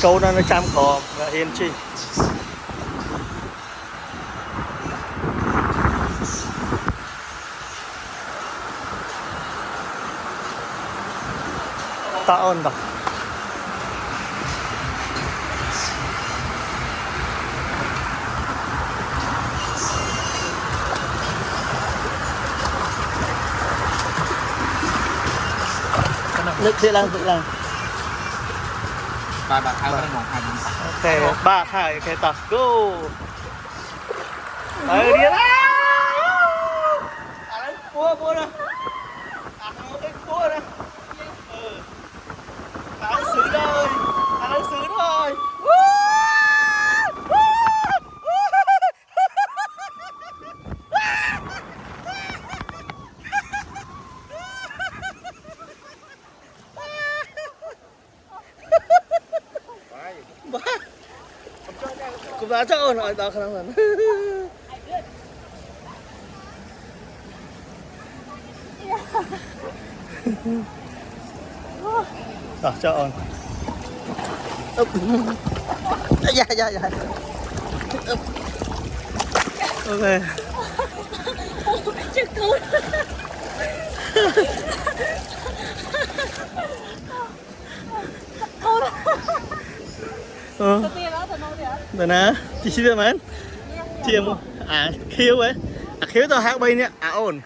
câu nó chăm cỏ và yên chi ta ơn đọc lực sẽ làm tự làm ba hai ba một hai ok 3 2 ok tập go đi ra đấy cua nè một cái cua nè đang xứ thôi đang xứ thôi cũng đã cho ơn rồi đó khả năng là rồi cho ơn dạ ok Từ nè, chị xin được mấy? Chị em khiêu ấy, khiêu tao hát bay nè, ổn.